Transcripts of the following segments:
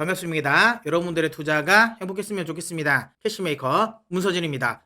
반갑습니다. 여러분들의 투자가 행복했으면 좋겠습니다. 캐시메이커 문서진입니다.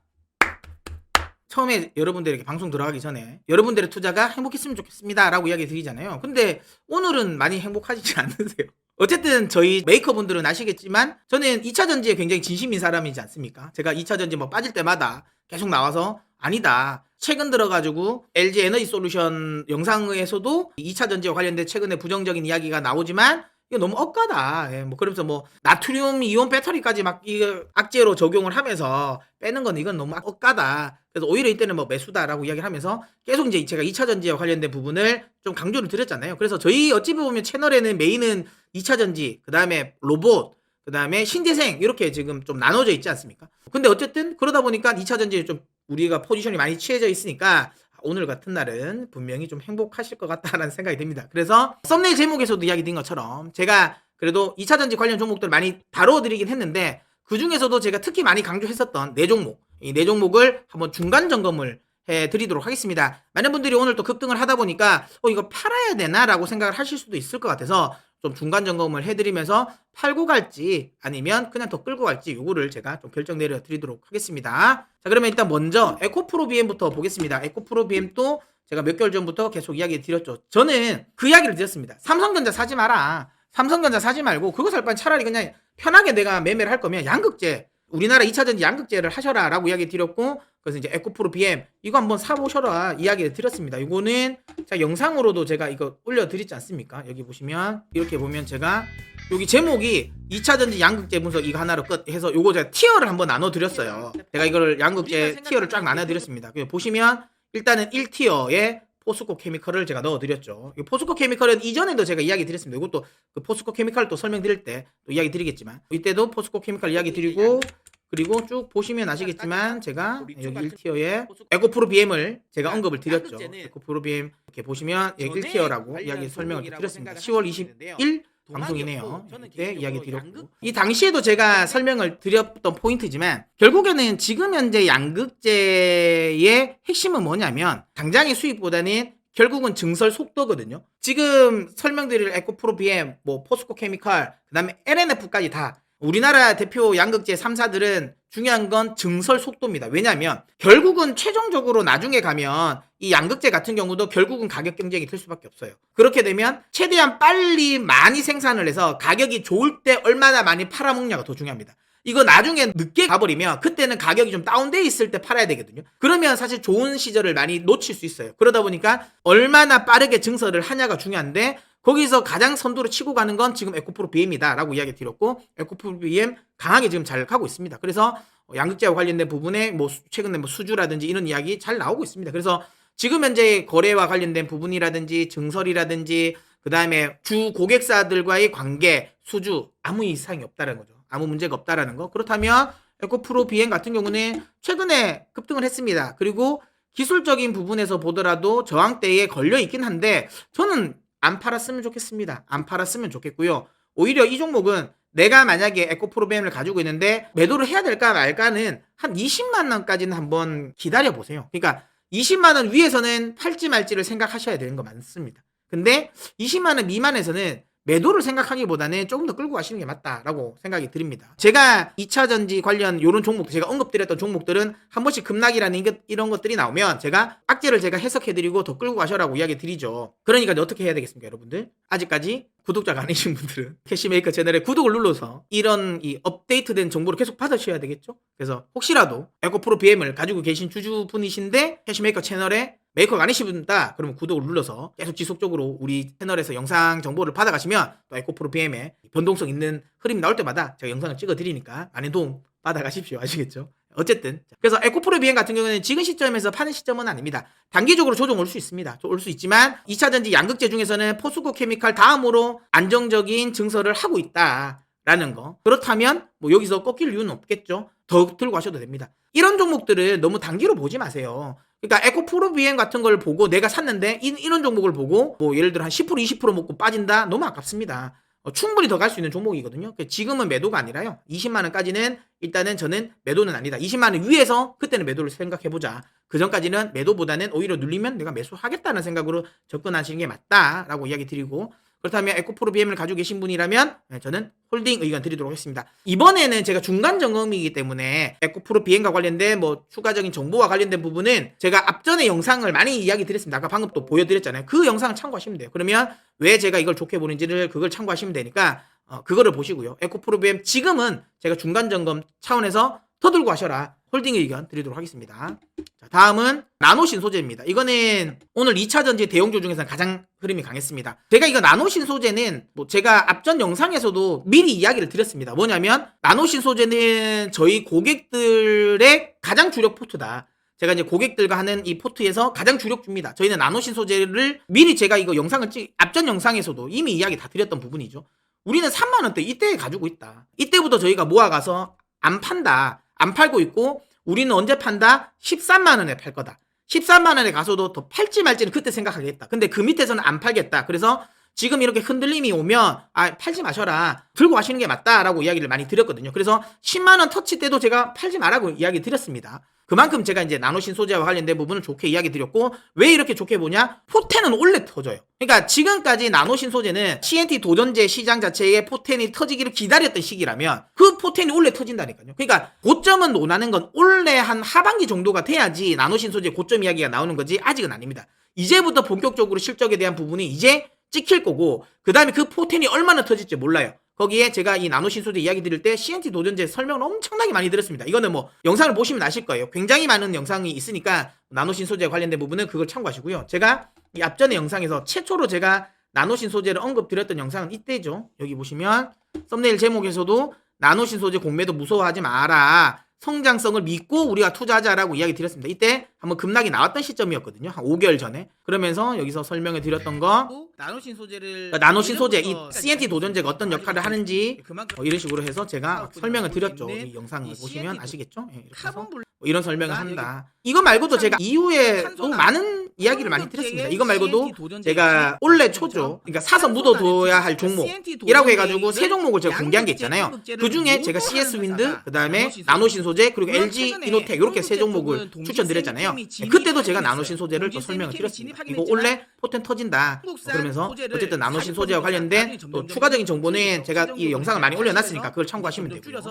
처음에 여러분들에게 방송 들어가기 전에 여러분들의 투자가 행복했으면 좋겠습니다 라고 이야기 드리잖아요. 근데 오늘은 많이 행복하시지 않으세요? 어쨌든 저희 메이커분들은 아시겠지만 저는 2차전지에 굉장히 진심인 사람이지 않습니까? 제가 2차전지 뭐 빠질 때마다 계속 나와서 아니다. 최근 들어가지고 LG 에너지 솔루션 영상에서도 2차전지와 관련된 최근에 부정적인 이야기가 나오지만 이거 너무 억까다. 예, 뭐 그러면서 뭐 나트륨 이온 배터리까지 막 이거 악재로 적용을 하면서 빼는 건 이건 너무 억까다. 그래서 오히려 이때는 뭐 매수다라고 이야기를 하면서 계속 이제 제가 2차전지와 관련된 부분을 좀 강조를 드렸잖아요. 그래서 저희 어찌 보면 채널에는 메인은 2차전지, 그 다음에 로봇, 그 다음에 신재생 이렇게 지금 좀 나눠져 있지 않습니까? 근데 어쨌든 그러다 보니까 2차전지에 좀 우리가 포지션이 많이 취해져 있으니까 오늘 같은 날은 분명히 좀 행복하실 것 같다라는 생각이 듭니다. 그래서 썸네일 제목에서도 이야기 드린 것처럼 제가 그래도 2차전지 관련 종목들 많이 다뤄드리긴 했는데 그 중에서도 제가 특히 많이 강조했었던 4종목, 이 4종목을 한번 중간 점검을 해드리도록 하겠습니다. 많은 분들이 오늘 또 급등을 하다 보니까 이거 팔아야 되나라고 생각을 하실 수도 있을 것 같아서 좀 중간 점검을 해드리면서 팔고 갈지 아니면 그냥 더 끌고 갈지 요거를 제가 좀 결정 내려드리도록 하겠습니다. 자, 그러면 일단 먼저 에코프로 BM부터 보겠습니다. 에코프로 BM도 제가 몇 개월 전부터 계속 이야기 드렸죠. 저는 그 이야기를 드렸습니다. 삼성전자 사지 마라. 삼성전자 사지 말고 그거 살 바엔 차라리 그냥 편하게 내가 매매를 할 거면 양극재, 우리나라 2차전지 양극재를 하셔라 라고 이야기 드렸고, 그래서 이제 에코프로 BM 이거 한번 사보셔라 이야기를 드렸습니다. 이거는 자 영상으로도 제가 이거 올려드리지 않습니까? 여기 보시면 이렇게 보면 제가 여기 제목이 2차전지 양극재 분석 이거 하나로 끝 해서 요거 제가 티어를 한번 나눠드렸어요. 제가 이거를 양극재 티어를 쫙 나눠드렸습니다. 보시면 일단은 1티어에 포스코 케미컬을 제가 넣어드렸죠. 포스코 케미컬은 이전에도 제가 이야기 드렸습니다. 이것도 그 포스코 케미컬 또 설명드릴 때 또 이야기 드리겠지만 이때도 포스코 케미컬 이야기 드리고, 그리고 쭉 보시면 아시겠지만 제가 여기 1티어에 에코프로 BM을 제가 언급을 드렸죠. 에코프로 BM 이렇게 보시면 여기 1티어라고 이야기 설명을 드렸습니다. 10월 21일 방송이네요. 이때 이야기 드렸고, 이 당시에도 제가 설명을 드렸던 포인트지만 결국에는 지금 현재 양극재의 핵심은 뭐냐면 당장의 수익보다는 결국은 증설 속도거든요. 지금 설명드릴 에코프로 BM, 뭐 포스코 케미컬, 그 다음에 LNF까지 다 우리나라 대표 양극재 3사들은 중요한 건 증설 속도입니다. 왜냐하면 결국은 최종적으로 나중에 가면 이 양극재 같은 경우도 결국은 가격 경쟁이 될 수밖에 없어요. 그렇게 되면 최대한 빨리 많이 생산을 해서 가격이 좋을 때 얼마나 많이 팔아먹냐가 더 중요합니다. 이거 나중에 늦게 가버리면 그때는 가격이 좀 다운돼 있을 때 팔아야 되거든요. 그러면 사실 좋은 시절을 많이 놓칠 수 있어요. 그러다 보니까 얼마나 빠르게 증설을 하냐가 중요한데 거기서 가장 선두로 치고 가는 건 지금 에코프로 BM이다 라고 이야기 드렸고, 에코프로 BM 강하게 지금 잘 가고 있습니다. 그래서 양극재와 관련된 부분에 뭐 최근에 뭐 수주라든지 이런 이야기 잘 나오고 있습니다. 그래서 지금 현재 거래와 관련된 부분이라든지 증설이라든지 그 다음에 주 고객사들과의 관계, 수주 아무 이상이 없다는 거죠. 아무 문제가 없다라는 거. 그렇다면 에코프로 BM 같은 경우는 최근에 급등을 했습니다. 그리고 기술적인 부분에서 보더라도 저항대에 걸려 있긴 한데 저는 안 팔았으면 좋겠습니다. 안 팔았으면 좋겠고요. 오히려 이 종목은 내가 만약에 에코프로 BM을 가지고 있는데 매도를 해야 될까 말까는 한 20만 원까지는 한번 기다려 보세요. 그러니까 20만 원 위에서는 팔지 말지를 생각하셔야 되는 거 맞습니다. 근데 20만 원 미만에서는 매도를 생각하기보다는 조금 더 끌고 가시는 게 맞다라고 생각이 드립니다. 제가 2차전지 관련 이런 종목, 제가 언급드렸던 종목들은 한 번씩 급락이라는 이런 것들이 나오면 제가 악재를 제가 해석해드리고 더 끌고 가셔라고 이야기 드리죠. 그러니까 어떻게 해야 되겠습니까, 여러분들? 아직까지 구독자가 아니신 분들은 캐시메이커 채널에 구독을 눌러서 이런 이 업데이트된 정보를 계속 받으셔야 되겠죠. 그래서 혹시라도 에코프로 BM을 가지고 계신 주주분이신데 캐시메이커 채널에 메이커가 아니신 분다 그러면 구독을 눌러서 계속 지속적으로 우리 채널에서 영상 정보를 받아가시면 또 에코프로 BM에 변동성 있는 흐름이 나올 때마다 제가 영상을 찍어 드리니까 많은 도움 받아가십시오. 아시겠죠? 어쨌든 그래서 에코프로 BM 같은 경우는 지금 시점에서 파는 시점은 아닙니다. 단기적으로 조정 올 수 있습니다. 올 수 있지만 2차전지 양극재 중에서는 포스코 케미칼 다음으로 안정적인 증설을 하고 있다라는 거. 그렇다면 뭐 여기서 꺾일 이유는 없겠죠. 더 들고 가셔도 됩니다. 이런 종목들을 너무 단기로 보지 마세요. 그러니까 에코프로 BM 같은 걸 보고 내가 샀는데 이런 종목을 보고 뭐 예를 들어 한 10% 20% 먹고 빠진다? 너무 아깝습니다. 충분히 더 갈 수 있는 종목이거든요. 지금은 매도가 아니라요. 20만 원까지는 일단은 저는 매도는 아니다. 20만 원 위에서 그때는 매도를 생각해보자. 그 전까지는 매도보다는 오히려 눌리면 내가 매수하겠다는 생각으로 접근하시는 게 맞다라고 이야기 드리고, 그렇다면 에코프로 BM을 가지고 계신 분이라면 저는 홀딩 의견 드리도록 하겠습니다. 이번에는 제가 중간 점검이기 때문에 에코프로 BM과 관련된 뭐 추가적인 정보와 관련된 부분은 제가 앞전에 영상을 많이 이야기 드렸습니다. 아까 방금 또 보여드렸잖아요. 그 영상을 참고하시면 돼요. 그러면 왜 제가 이걸 좋게 보는지를 그걸 참고하시면 되니까 그거를 보시고요. 에코프로 BM 지금은 제가 중간 점검 차원에서 더 들고 하셔라. 홀딩 의견 드리도록 하겠습니다. 자, 다음은 나노신 소재입니다. 이거는 오늘 2차 전지 대형주 중에서는 가장 흐름이 강했습니다. 제가 이거 나노신 소재는 뭐 제가 앞전 영상에서도 미리 이야기를 드렸습니다. 뭐냐면 나노신 소재는 저희 고객들의 가장 주력 포트다. 제가 이제 고객들과 하는 이 포트에서 가장 주력주입니다. 저희는 나노신 소재를 미리 제가 이거 영상을 앞전 영상에서도 이미 이야기 다 드렸던 부분이죠. 우리는 3만원대 이때에 가지고 있다. 이때부터 저희가 모아가서 안 판다. 안 팔고 있고 우리는 언제 판다? 13만원에 팔 거다. 13만원에 가서도 더 팔지 말지는 그때 생각하겠다. 근데 그 밑에서는 안 팔겠다. 그래서 지금 이렇게 흔들림이 오면 팔지 마셔라. 들고 가시는 게 맞다라고 이야기를 많이 드렸거든요. 그래서 10만원 터치 때도 제가 팔지 말라고 이야기 드렸습니다. 그만큼 제가 이제 나노신 소재와 관련된 부분을 좋게 이야기 드렸고, 왜 이렇게 좋게 보냐? 포텐은 원래 터져요. 그러니까 지금까지 나노신 소재는 CNT 도전제 시장 자체에 포텐이 터지기를 기다렸던 시기라면 그 포텐이 원래 터진다니까요. 그러니까 고점은 논하는 건 원래 한 하반기 정도가 돼야지 나노신 소재 고점 이야기가 나오는 거지 아직은 아닙니다. 이제부터 본격적으로 실적에 대한 부분이 이제 찍힐 거고, 그 다음에 그 포텐이 얼마나 터질지 몰라요. 거기에 제가 이 나노신 소재 이야기 드릴 때 CNT 도전제 설명을 엄청나게 많이 드렸습니다. 이거는 뭐 영상을 보시면 아실 거예요. 굉장히 많은 영상이 있으니까 나노신 소재에 관련된 부분은 그걸 참고하시고요. 제가 이 앞전의 영상에서 최초로 제가 나노신 소재를 언급드렸던 영상은 이때죠. 여기 보시면 썸네일 제목에서도 나노신 소재 공매도 무서워하지 마라. 성장성을 믿고 우리가 투자하자라고 이야기 드렸습니다. 이때 한번 급락이 나왔던 시점이었거든요. 한 5개월 전에. 그러면서 여기서 설명을 드렸던 거, 나노신 소재, 이 CNT 도전제가 어떤 역할을 하는지 이런 식으로 해서 제가 설명을 드렸죠. 이 영상을 보시면 아시겠죠? 네, 이렇게 해서 이런 설명을 한다. 이거 말고도 제가 이후에 너무 많은 이야기를 많이 드렸습니다. 이거 말고도 제가 올해 초죠. 그러니까 사서 묻어둬야 할 종목이라고 해가지고 세 종목을 제가 공개한 게 있잖아요. 그 중에 제가 CS 윈드, 그 다음에 나노신 소재, 그리고 LG 이노텍 이렇게 세 종목을 추천드렸잖아요. 그때도 제가 나노신 소재를 또 설명을 드렸습니다. 이거 원래 포텐 터진다. 그러면서 어쨌든 나노신 소재와 관련된 또 추가적인 정보는 제가 이 영상을 많이 올려놨으니까 그걸 참고하시면 되고요.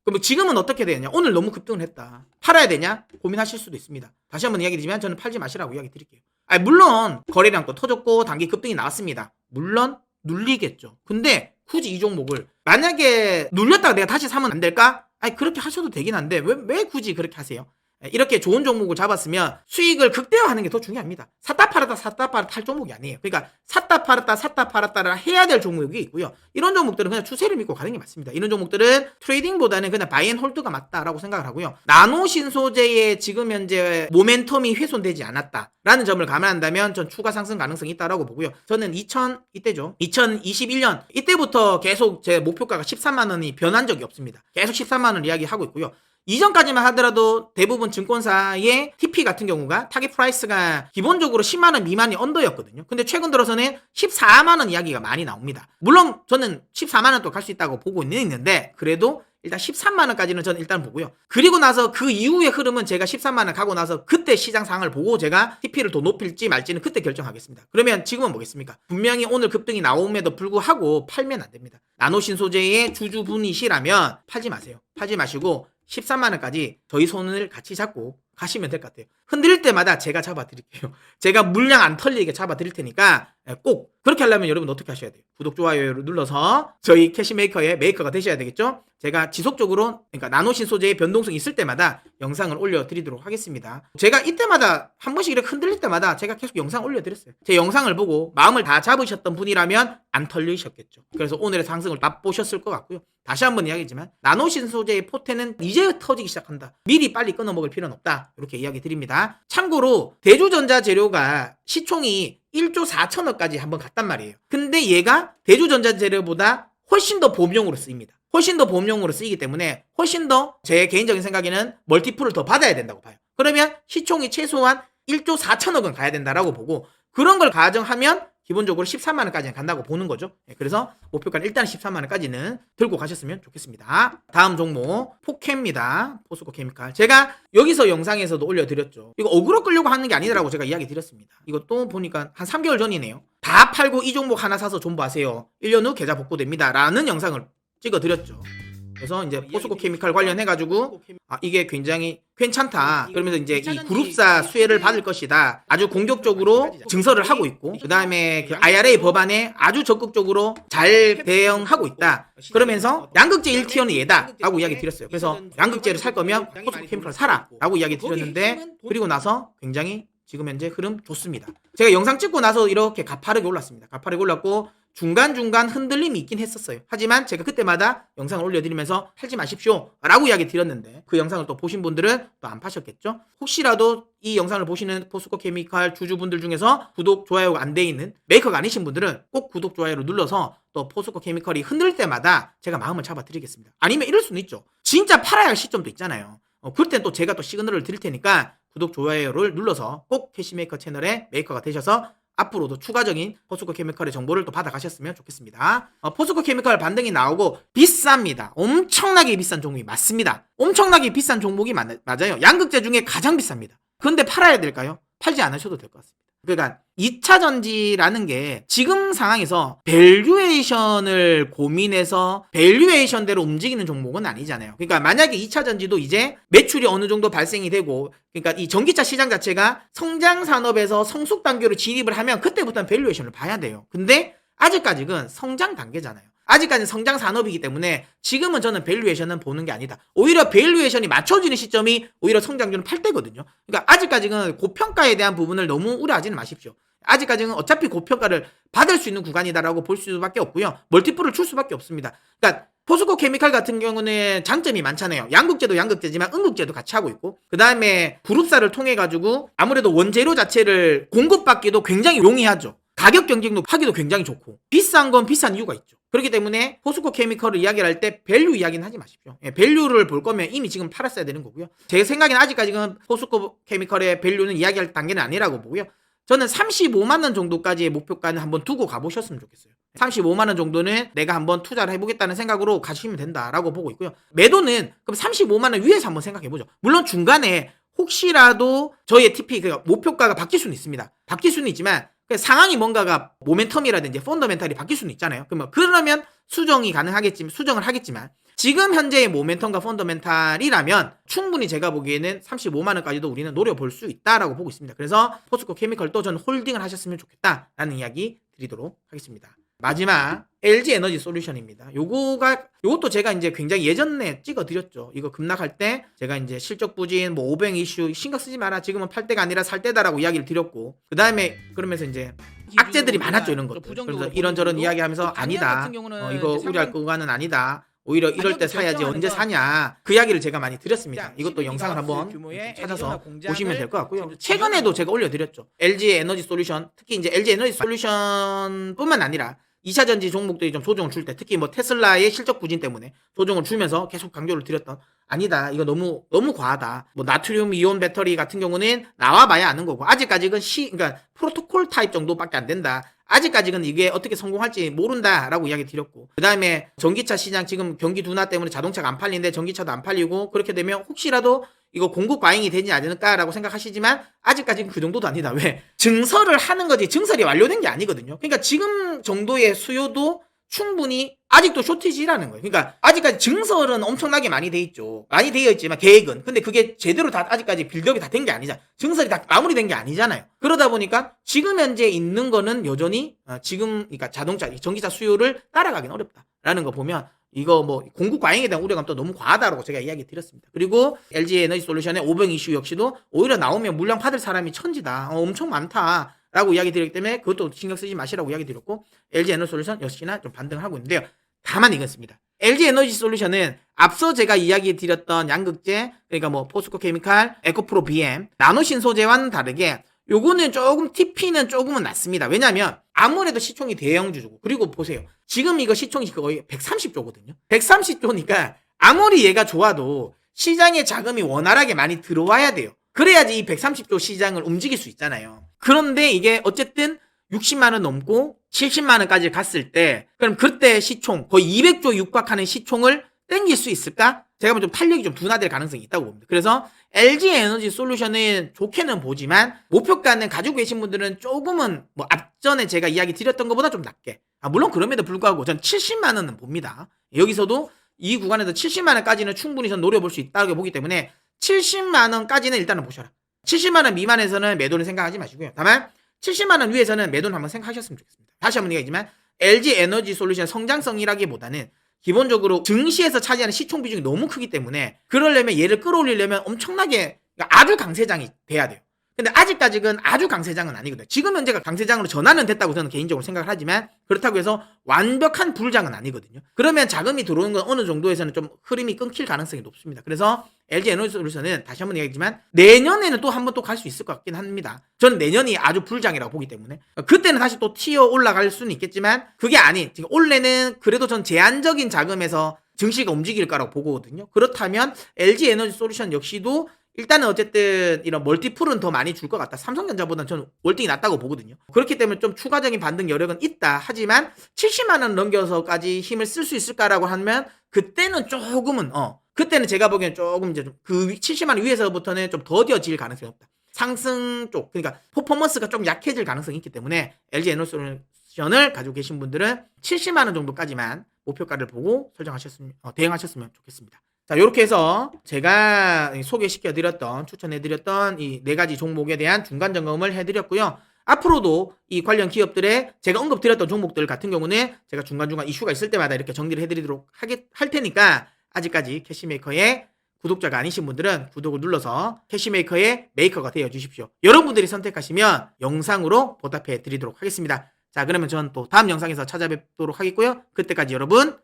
그럼 지금은 어떻게 되냐? 오늘 너무 급등을 했다. 팔아야 되냐? 고민하실 수도 있습니다. 다시 한번 이야기 드리면 저는 팔지 마시라고 이야기 드릴게요. 물론 거래량 또 터졌고 단기 급등이 나왔습니다. 물론 눌리겠죠. 근데 굳이 이 종목을 만약에 눌렸다가 내가 다시 사면 안 될까? 그렇게 하셔도 되긴 한데 왜 굳이 그렇게 하세요? 이렇게 좋은 종목을 잡았으면 수익을 극대화하는 게 더 중요합니다. 샀다 팔았다 할 종목이 아니에요. 그러니까 샀다 팔았다를 해야 될 종목이 있고요. 이런 종목들은 그냥 추세를 믿고 가는 게 맞습니다. 이런 종목들은 트레이딩보다는 그냥 바이앤홀드가 맞다라고 생각을 하고요. 나노신 소재의 지금 현재 모멘텀이 훼손되지 않았다라는 점을 감안한다면 전 추가 상승 가능성이 있다라고 보고요. 저는 이때죠. 2021년 이때부터 계속 제 목표가가 13만 원이 변한 적이 없습니다. 계속 13만 원 이야기하고 있고요. 이전까지만 하더라도 대부분 증권사의 TP 같은 경우가 타겟 프라이스가 기본적으로 10만원 미만이 언더였거든요. 근데 최근 들어서는 14만원 이야기가 많이 나옵니다. 물론 저는 14만원 또 갈 수 있다고 보고 있는데 그래도 일단 13만원까지는 저는 일단 보고요. 그리고 나서 그 이후의 흐름은 제가 13만원 가고 나서 그때 시장 상황을 보고 제가 TP를 더 높일지 말지는 그때 결정하겠습니다. 그러면 지금은 뭐겠습니까? 분명히 오늘 급등이 나옴에도 불구하고 팔면 안 됩니다. 나노신 소재의 주주분이시라면 팔지 마세요. 팔지 마시고 13만원까지 저희 손을 같이 잡고 가시면 될 것 같아요. 흔들릴 때마다 제가 잡아드릴게요. 제가 물량 안 털리게 잡아드릴 테니까 꼭 그렇게 하려면 여러분 어떻게 하셔야 돼요? 구독, 좋아요를 눌러서 저희 캐시메이커의 메이커가 되셔야 되겠죠? 제가 지속적으로 그러니까 나노신 소재의 변동성이 있을 때마다 영상을 올려드리도록 하겠습니다. 제가 이때마다 한 번씩 이렇게 흔들릴 때마다 제가 계속 영상 올려드렸어요. 제 영상을 보고 마음을 다 잡으셨던 분이라면 안 털리셨겠죠. 그래서 오늘의 상승을 맛보셨을 것 같고요. 다시 한번 이야기지만 나노신 소재의 포텐은 이제 터지기 시작한다. 미리 빨리 끊어먹을 필요는 없다. 이렇게 이야기 드립니다. 참고로 대주전자 재료가 시총이 1조 4천억까지 한번 갔단 말이에요. 근데 얘가 대주전자 재료보다 훨씬 더 보험용으로 쓰입니다. 훨씬 더 보험용으로 쓰이기 때문에 훨씬 더 제 개인적인 생각에는 멀티플을 더 받아야 된다고 봐요. 그러면 시총이 최소한 1조 4천억은 가야 된다라고 보고, 그런 걸 가정하면 기본적으로 13만원까지는 간다고 보는 거죠. 그래서 목표가는 일단 13만원까지는 들고 가셨으면 좋겠습니다. 다음 종목 포케입니다. 포스코 케미칼. 제가 여기서 영상에서도 올려드렸죠. 이거 어그로 끌려고 하는 게 아니라고 제가 이야기 드렸습니다. 이것도 보니까 한 3개월 전이네요. 다 팔고 이 종목 하나 사서 존버하세요. 1년 후 계좌 복구됩니다. 라는 영상을 찍어드렸죠. 그래서 이제 포스코 케미칼 관련해가지고 이게 굉장히 괜찮다. 그러면서 이제 이 그룹사 수혜를 받을 것이다. 아주 공격적으로 증설을 하고 있고, 그 다음에 그 IRA 법안에 아주 적극적으로 잘 대응하고 있다. 그러면서 양극재 1티어는 얘다 라고 이야기 드렸어요. 그래서 양극재를 살 거면 포스코 케미칼 사라 라고 이야기 드렸는데, 그리고 나서 굉장히 지금 현재 흐름 좋습니다. 제가 영상 찍고 나서 이렇게 가파르게 올랐습니다. 가파르게 올랐고 중간중간 흔들림이 있긴 했었어요. 하지만 제가 그때마다 영상을 올려드리면서 팔지 마십시오 라고 이야기 드렸는데, 그 영상을 또 보신 분들은 또 안 파셨겠죠? 혹시라도 이 영상을 보시는 포스코 케미칼 주주분들 중에서 구독, 좋아요가 안 돼 있는 메이커가 아니신 분들은 꼭 구독, 좋아요를 눌러서 또 포스코 케미칼이 흔들 때마다 제가 마음을 잡아드리겠습니다. 아니면 이럴 수는 있죠. 진짜 팔아야 할 시점도 있잖아요. 그럴 땐 또 제가 또 시그널을 드릴 테니까 구독, 좋아요를 눌러서 꼭 캐시메이커 채널의 메이커가 되셔서 앞으로도 추가적인 포스코 케미칼의 정보를 또 받아가셨으면 좋겠습니다. 포스코 케미칼 반등이 나오고 비쌉니다. 엄청나게 비싼 종목이 맞습니다. 엄청나게 비싼 종목이 맞아요. 양극재 중에 가장 비쌉니다. 그런데 팔아야 될까요? 팔지 않으셔도 될 것 같습니다. 그러니까 2차 전지라는 게 지금 상황에서 밸류에이션을 고민해서 밸류에이션대로 움직이는 종목은 아니잖아요. 그러니까 만약에 2차 전지도 이제 매출이 어느 정도 발생이 되고, 그러니까 이 전기차 시장 자체가 성장 산업에서 성숙 단계로 진입을 하면 그때부터는 밸류에이션을 봐야 돼요. 근데 아직까지는 성장 단계잖아요. 아직까지는 성장 산업이기 때문에 지금은 저는 밸류에이션은 보는 게 아니다. 오히려 밸류에이션이 맞춰지는 시점이 오히려 성장률은 8대거든요. 그러니까 아직까지는 고평가에 대한 부분을 너무 우려하지는 마십시오. 아직까지는 어차피 고평가를 받을 수 있는 구간이다라고 볼 수밖에 없고요. 멀티플을 줄 수밖에 없습니다. 그러니까 포스코 케미칼 같은 경우는 장점이 많잖아요. 양극재도 양극재지만 음극재도 같이 하고 있고, 그 다음에 그룹사를 통해 가지고 아무래도 원재료 자체를 공급받기도 굉장히 용이하죠. 가격 경쟁도 하기도 굉장히 좋고, 비싼 건 비싼 이유가 있죠. 그렇기 때문에 포스코 케미칼을 이야기를 할 때 밸류 이야기는 하지 마십시오. 밸류를 볼 거면 이미 지금 팔았어야 되는 거고요. 제 생각에는 아직까지는 포스코 케미칼의 밸류는 이야기할 단계는 아니라고 보고요. 저는 35만 원 정도까지의 목표가는 한번 두고 가보셨으면 좋겠어요. 35만 원 정도는 내가 한번 투자를 해보겠다는 생각으로 가시면 된다라고 보고 있고요. 매도는 그럼 35만 원 위에서 한번 생각해보죠. 물론 중간에 혹시라도 저희의 TP 목표가가 바뀔 수는 있습니다. 바뀔 수는 있지만 상황이 뭔가가 모멘텀이라든지 펀더멘탈이 바뀔 수는 있잖아요. 그러면 수정을 하겠지만 지금 현재의 모멘텀과 펀더멘탈이라면 충분히 제가 보기에는 35만 원까지도 우리는 노려볼 수 있다라고 보고 있습니다. 그래서 포스코 케미칼도 저는 홀딩을 하셨으면 좋겠다라는 이야기 드리도록 하겠습니다. 마지막 LG 에너지 솔루션입니다. 요것도 제가 이제 굉장히 예전에 찍어드렸죠. 이거 급락할 때 제가 이제 실적 부진, 오병 이슈 신경 쓰지 마라. 지금은 팔 때가 아니라 살 때다라고 이야기를 드렸고, 그 다음에 그러면서 이제 악재들이 많았죠, 이런 것들. 그래서 이런저런 이야기하면서 아니다. 이거 우려할 구간은 아니다. 오히려 이럴 때 사야지 언제 사냐, 그 이야기를 제가 많이 드렸습니다. 이것도 영상을 한번 찾아서 보시면 될 것 같고요. 최근에도 제가 올려드렸죠. LG 에너지 솔루션, 특히 이제 LG 에너지 솔루션 뿐만 아니라 2차 전지 종목들이 좀 조정을 줄 때, 특히 뭐 테슬라의 실적 부진 때문에 조정을 주면서 계속 강조를 드렸던, 아니다, 이거 너무 과하다. 뭐 나트륨 이온 배터리 같은 경우는 나와봐야 아는 거고, 아직까지는 그러니까 프로토콜 타입 정도밖에 안 된다. 아직까지는 이게 어떻게 성공할지 모른다라고 이야기 드렸고, 그 다음에 전기차 시장 지금 경기 둔화 때문에 자동차가 안 팔리는데 전기차도 안 팔리고, 그렇게 되면 혹시라도 이거 공급 과잉이 되지 않을까라고 생각하시지만 아직까지는 그 정도도 아니다. 왜? 증설을 하는 거지 증설이 완료된 게 아니거든요. 그러니까 지금 정도의 수요도 충분히 아직도 쇼티지라는 거예요. 그러니까 아직까지 증설은 엄청나게 많이 돼 있죠. 많이 되어 있지만 계획은. 근데 그게 제대로 다 아직까지 빌드업이 다 된 게 아니잖아요. 증설이 다 마무리된 게 아니잖아요. 그러다 보니까 지금 현재 있는 거는 여전히 그러니까 자동차, 전기차 수요를 따라가기는 어렵다라는 거 보면, 이거 뭐 공급 과잉에 대한 우려감도 너무 과하다라고 제가 이야기 드렸습니다. 그리고 LG 에너지 솔루션의 오병 이슈 역시도 오히려 나오면 물량 받을 사람이 천지다. 엄청 많다라고 이야기 드렸기 때문에 그것도 신경 쓰지 마시라고 이야기 드렸고, LG 에너지 솔루션 역시나 좀 반등을 하고 있는데요. 다만 이것입니다. LG 에너지 솔루션은 앞서 제가 이야기 드렸던 양극재, 그러니까 뭐 포스코 케미칼, 에코프로 BM, 나노신 소재와는 다르게 요거는 조금 TP는 조금은 낮습니다. 왜냐면 아무래도 시총이 대형주고, 그리고 보세요. 지금 이거 시총이 거의 130조거든요. 130조니까 아무리 얘가 좋아도 시장에 자금이 원활하게 많이 들어와야 돼요. 그래야지 이 130조 시장을 움직일 수 있잖아요. 그런데 이게 어쨌든 60만 원 넘고 70만 원까지 갔을 때, 그럼 그때 시총 거의 200조 육박하는 시총을 땡길 수 있을까? 제가 보면 좀 탄력이 좀 둔화될 가능성이 있다고 봅니다. 그래서 LG 에너지 솔루션은 좋게는 보지만 목표가는 가지고 계신 분들은 조금은 뭐 앞전에 제가 이야기 드렸던 것보다 좀 낮게, 물론 그럼에도 불구하고 전 70만 원은 봅니다. 여기서도 이 구간에서 70만 원까지는 충분히 전 노려볼 수 있다고 보기 때문에 70만 원까지는 일단은 보셔라. 70만 원 미만에서는 매도는 생각하지 마시고요. 다만 70만 원 위에서는 매도는 한번 생각하셨으면 좋겠습니다. 다시 한번 얘기하지만 LG 에너지 솔루션 성장성이라기보다는 기본적으로 증시에서 차지하는 시총 비중이 너무 크기 때문에 그러려면 얘를 끌어올리려면 엄청나게 아주 강세장이 돼야 돼요. 근데 아직까지는 아주 강세장은 아니거든요. 지금 현재가 강세장으로 전환은 됐다고 저는 개인적으로 생각을 하지만 그렇다고 해서 완벽한 불장은 아니거든요. 그러면 자금이 들어오는 건 어느 정도에서는 좀 흐름이 끊길 가능성이 높습니다. 그래서 LG 에너지 솔루션은 다시 한번 얘기하지만 내년에는 또 한 번 또 갈 수 있을 것 같긴 합니다. 저는 내년이 아주 불장이라고 보기 때문에 그때는 다시 또 튀어 올라갈 수는 있겠지만 그게 아닌 지금 올해는 그래도 전 제한적인 자금에서 증시가 움직일 거라고 보거든요. 그렇다면 LG 에너지 솔루션 역시도 일단은 어쨌든 이런 멀티풀은 더 많이 줄 것 같다. 삼성전자보다는 저는 월등히 낫다고 보거든요. 그렇기 때문에 좀 추가적인 반등 여력은 있다. 하지만 70만 원 넘겨서까지 힘을 쓸 수 있을까라고 하면 그때는 조금은 그때는 제가 보기엔 조금 이제 그 70만 원 위에서부터는 좀 더뎌질 가능성이 없다. 상승 쪽, 그러니까 퍼포먼스가 좀 약해질 가능성이 있기 때문에 LG 에너지 솔루션을 가지고 계신 분들은 70만 원 정도까지만 목표가를 보고 대응하셨으면 좋겠습니다. 자, 이렇게 해서 제가 소개시켜드렸던, 추천해드렸던 이 4가지 종목에 대한 중간 점검을 해드렸고요. 앞으로도 이 관련 기업들의 제가 언급드렸던 종목들 같은 경우는 제가 중간중간 이슈가 있을 때마다 이렇게 정리를 해드리도록 할 테니까 아직까지 캐시메이커의 구독자가 아니신 분들은 구독을 눌러서 캐시메이커의 메이커가 되어 주십시오. 여러분들이 선택하시면 영상으로 보답해 드리도록 하겠습니다. 자, 그러면 저는 또 다음 영상에서 찾아뵙도록 하겠고요. 그때까지 여러분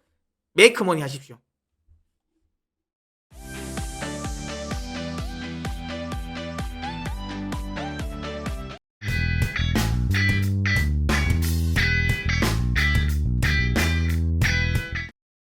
메이크머니 하십시오.